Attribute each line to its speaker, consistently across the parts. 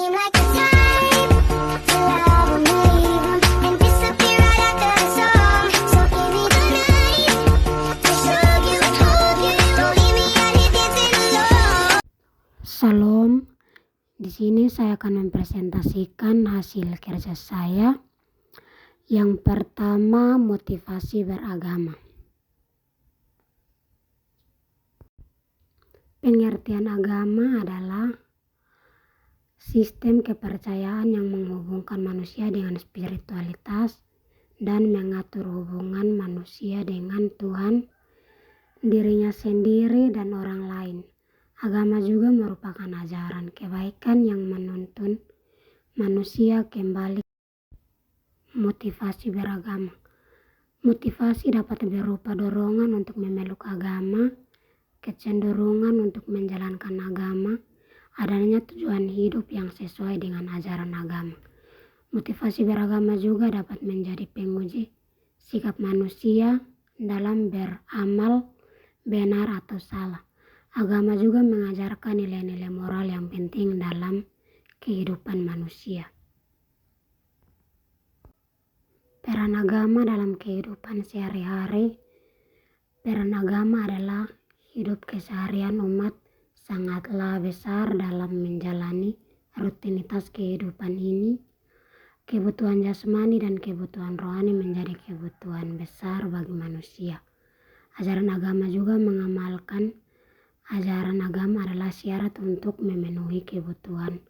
Speaker 1: seem like the type to love 'em, leave 'em, and disappear right after the song. So give me the night to show you, hold you, don't leave me out here dancing alone.
Speaker 2: Salam, di sini saya akan mempresentasikan hasil kerja saya. Yang pertama, motivasi beragama. Pengertian agama adalah sistem kepercayaan yang menghubungkan manusia dengan spiritualitas dan mengatur hubungan manusia dengan Tuhan, dirinya sendiri, dan orang lain. Agama juga merupakan ajaran kebaikan yang menuntun manusia kembali. Motivasi beragama. Motivasi dapat berupa dorongan untuk memeluk agama, kecenderungan untuk menjalankan agama, adanya tujuan hidup yang sesuai dengan ajaran agama. Motivasi beragama juga dapat menjadi penguji sikap manusia dalam beramal benar atau salah. Agama juga mengajarkan nilai-nilai moral yang penting dalam kehidupan manusia. Peran agama dalam kehidupan sehari-hari. Peran agama adalah hidup keseharian umat sangatlah besar dalam menjalani rutinitas kehidupan ini. Kebutuhan jasmani dan kebutuhan rohani menjadi kebutuhan besar bagi manusia. Ajaran agama juga mengamalkan. Ajaran agama adalah syarat untuk memenuhi kebutuhan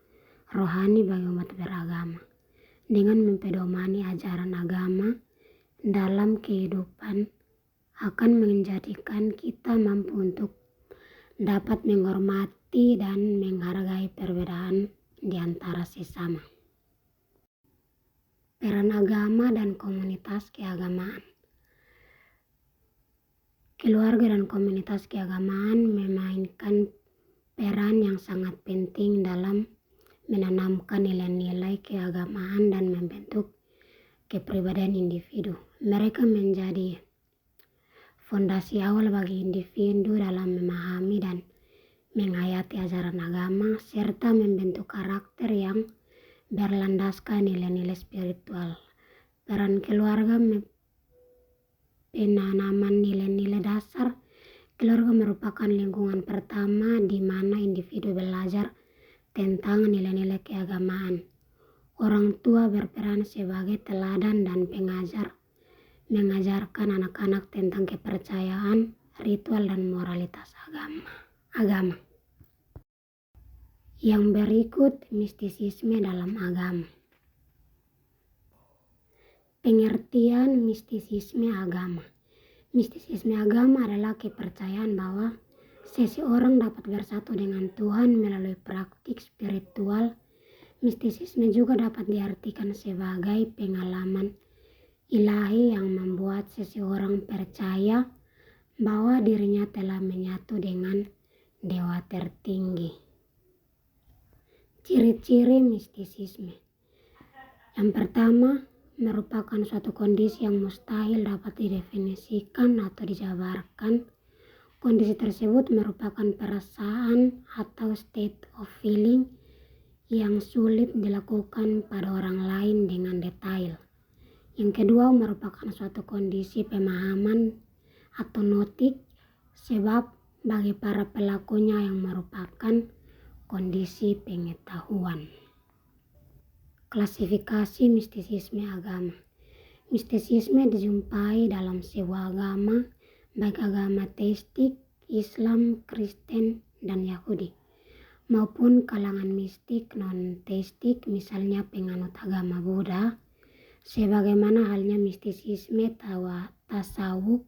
Speaker 2: rohani bagi umat beragama. Dengan mempedomani ajaran agama dalam kehidupan akan menjadikan kita mampu untuk dapat menghormati dan menghargai perbedaan di antara sesama. Peran agama dan komunitas keagamaan. Keluarga dan komunitas keagamaan memainkan peran yang sangat penting dalam menanamkan nilai-nilai keagamaan dan membentuk kepribadian individu. Mereka menjadi fondasi awal bagi individu dalam memahami dan menghayati ajaran agama serta membentuk karakter yang berlandaskan nilai-nilai spiritual. Peran keluarga penanaman nilai-nilai dasar. Keluarga merupakan lingkungan pertama di mana individu belajar tentang nilai-nilai keagamaan. Orang tua berperan sebagai teladan dan pengajar, mengajarkan anak-anak tentang kepercayaan, ritual, dan moralitas agama. Yang berikut, mistisisme dalam agama. Pengertian mistisisme agama. Mistisisme agama adalah kepercayaan bahwa seseorang dapat bersatu dengan Tuhan melalui praktik spiritual. Mistisisme juga dapat diartikan sebagai pengalaman ilahi yang membuat seseorang percaya bahwa dirinya telah menyatu dengan dewa tertinggi. Ciri-ciri mistisisme. Yang pertama, merupakan suatu kondisi yang mustahil dapat didefinisikan atau dijabarkan. Kondisi tersebut merupakan perasaan atau state of feeling yang sulit dilakukan pada orang lain dengan detail. Yang kedua, merupakan suatu kondisi pemahaman atau notik, sebab bagi para pelakunya yang merupakan kondisi pengetahuan. Klasifikasi mistisisme agama. Mistisisme dijumpai dalam sebuah agama, baik agama teistik, Islam, Kristen, dan Yahudi, maupun kalangan mistik non-teistik, misalnya penganut agama Buddha, sebagaimana halnya mistisisme tasawuf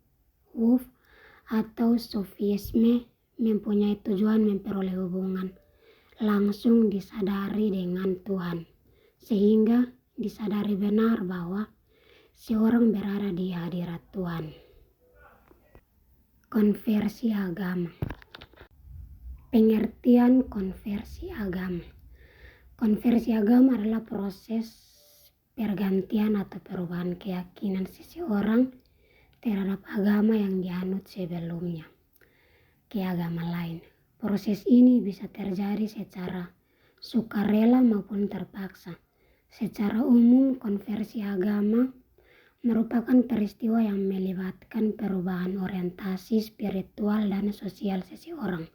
Speaker 2: atau sufisme mempunyai tujuan memperoleh hubungan langsung disadari dengan Tuhan, sehingga disadari benar bahwa seorang berada di hadirat Tuhan. Konversi agama. Pengertian konversi agama. Konversi agama adalah proses pergantian atau perubahan keyakinan seseorang terhadap agama yang dianut sebelumnya ke agama lain. Proses ini bisa terjadi secara sukarela maupun terpaksa. Secara umum, konversi agama merupakan peristiwa yang melibatkan perubahan orientasi spiritual dan sosial seseorang.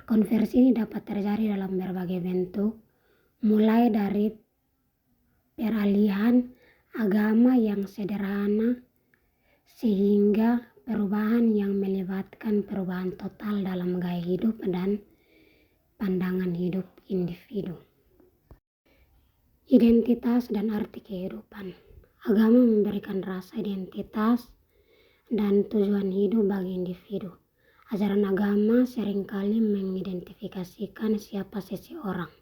Speaker 2: Konversi ini dapat terjadi dalam berbagai bentuk, mulai dari peralihan agama yang sederhana sehingga perubahan yang melibatkan perubahan total dalam gaya hidup dan pandangan hidup individu. Identitas dan arti kehidupan. Agama memberikan rasa identitas dan tujuan hidup bagi individu. Ajaran agama seringkali mengidentifikasikan siapa seseorang,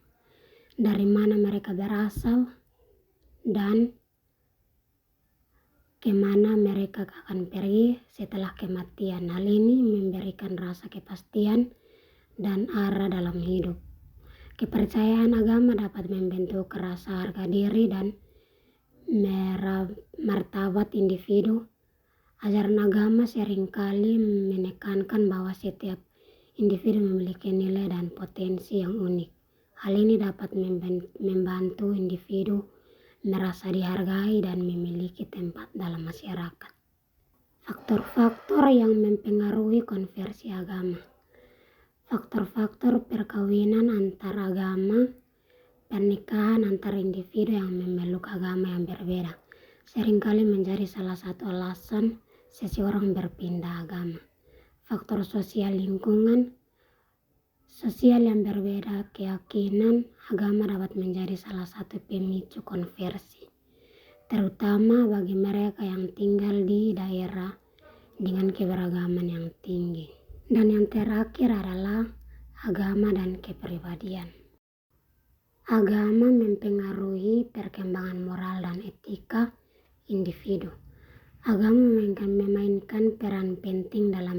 Speaker 2: dari mana mereka berasal, dan kemana mereka akan pergi setelah kematian. Hal ini memberikan rasa kepastian dan arah dalam hidup. Kepercayaan agama dapat membentuk rasa harga diri dan martabat individu. Ajaran agama seringkali menekankan bahwa setiap individu memiliki nilai dan potensi yang unik. Hal ini dapat membantu individu merasa dihargai dan memiliki tempat dalam masyarakat. Faktor-faktor yang mempengaruhi konversi agama. Faktor-faktor perkawinan antar agama, pernikahan antar individu yang memeluk agama yang berbeda, seringkali menjadi salah satu alasan seseorang berpindah agama. Faktor sosial lingkungan, sosial yang berbeda keyakinan agama dapat menjadi salah satu pemicu konversi, terutama bagi mereka yang tinggal di daerah dengan keberagaman yang tinggi. Dan yang terakhir adalah agama dan kepribadian. Agama mempengaruhi perkembangan moral dan etika individu. Agama memainkan peran penting dalam